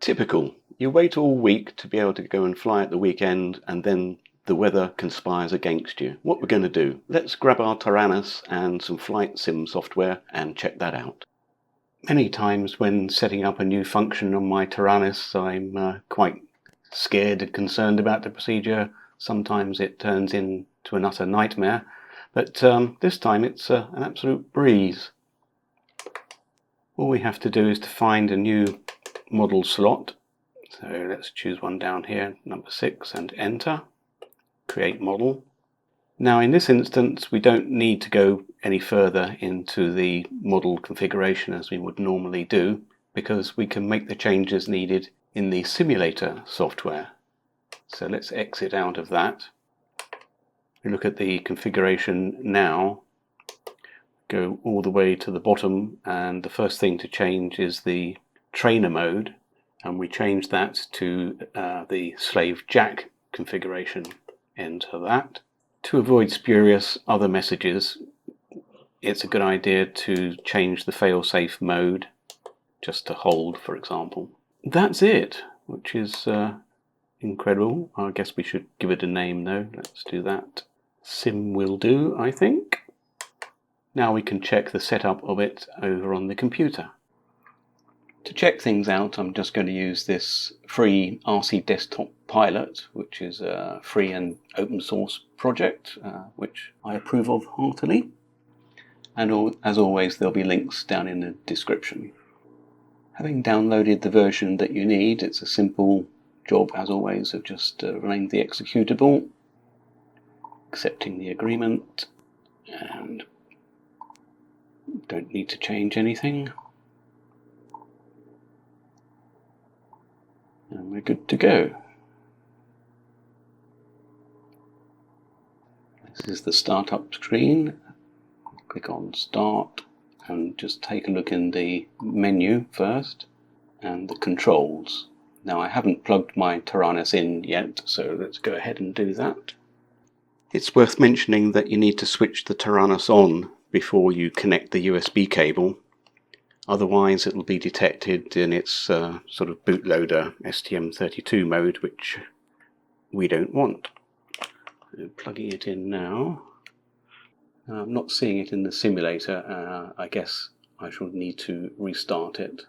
Typical. You wait all week to be able to go and fly at the weekend, and then the weather conspires against you. What we're going to do, let's grab our Taranis and some flight sim software and check that out. Many times when setting up a new function on my Taranis, I'm quite scared and concerned about the procedure. Sometimes it turns into an utter nightmare, but this time it's an absolute breeze. All we have to do is to find a new model slot. So let's choose one down here, number 6, and enter. Create model. Now in this instance we don't need to go any further into the model configuration as we would normally do, because we can make the changes needed in the simulator software. So let's exit out of that. We look at the configuration now, go all the way to the bottom, and the first thing to change is the trainer mode, and we change that to the slave jack configuration. Enter that. To avoid spurious other messages, it's a good idea to change the failsafe mode just to hold, for example. That's it, which is incredible. I guess we should give it a name though. Let's do that. Sim will do, I think. Now we can check the setup of it over on the computer. To check things out, I'm just going to use this free RC Desktop Pilot, which is a free and open source project, which I approve of heartily. And as always, there'll be links down in the description. Having downloaded the version that you need, it's a simple job, as always, of just running the executable, accepting the agreement, and don't need to change anything. And we're good to go. This is the startup screen. Click on Start and just take a look in the menu first and the controls. Now I haven't plugged my Taranis in yet, so let's go ahead and do that. It's worth mentioning that you need to switch the Taranis on before you connect the USB cable. Otherwise it will be detected in its sort of bootloader STM32 mode, which we don't want. So plugging it in now. I'm not seeing it in the simulator. I guess I shall need to restart it.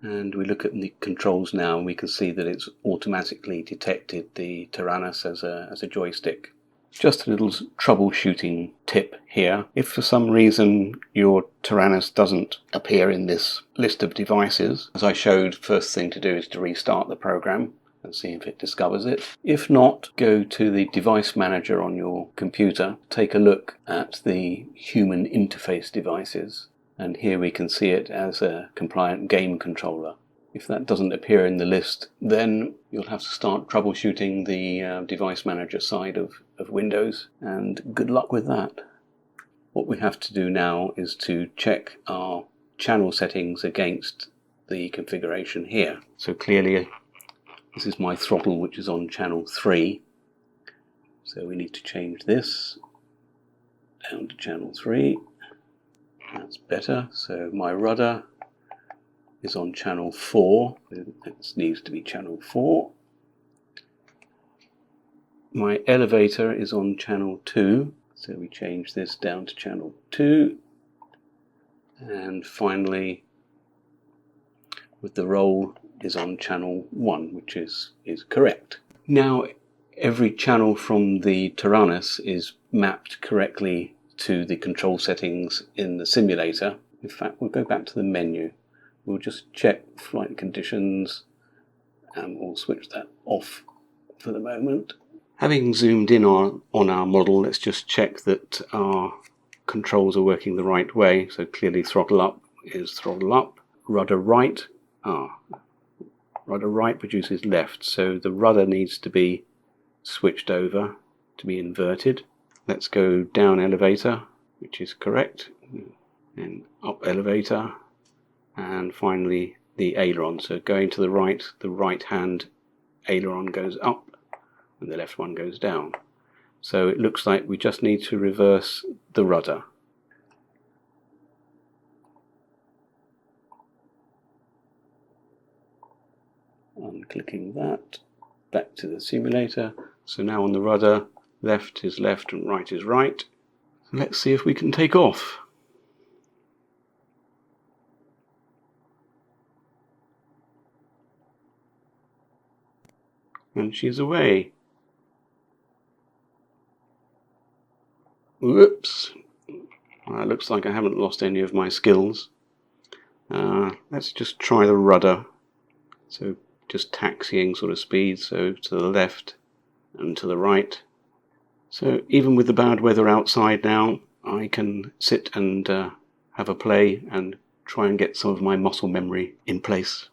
And we look at the controls now and we can see that it's automatically detected the Taranis as a joystick. Just a little troubleshooting tip here. If for some reason your Taranis doesn't appear in this list of devices, as I showed, first thing to do is to restart the program and see if it discovers it. If not, go to the device manager on your computer, take a look at the human interface devices, and here we can see it as a compliant game controller. If that doesn't appear in the list, then you'll have to start troubleshooting the device manager side of Windows, and good luck with that. What we have to do now is to check our channel settings against the configuration here. So clearly this is my throttle, which is on channel 3. So we need to change this down to channel 3. That's better. So my rudder is on channel 4. It needs to be channel 4. My elevator is on channel 2. So we change this down to channel 2. And finally, with the roll is on channel 1, which is correct. Now every channel from the Taranis is mapped correctly to the control settings in the simulator. In fact, we'll go back to the menu. We'll just check flight conditions and we'll switch that off for the moment. Having zoomed in on our model, let's just check that our controls are working the right way. So clearly throttle up is throttle up. Rudder right. Rudder right produces left, so the rudder needs to be switched over to be inverted. Let's go down elevator, which is correct, and up elevator, and finally the aileron. So going to the right hand aileron goes up and the left one goes down. So it looks like we just need to reverse the rudder. Unclicking that, back to the simulator. So now on the rudder, left is left and right is right. Let's see if we can take off. And she's away. Whoops. Looks like I haven't lost any of my skills. Let's just try the rudder. So just taxiing sort of speed, so to the left and to the right. So even with the bad weather outside now, I can sit and have a play and try and get some of my muscle memory in place.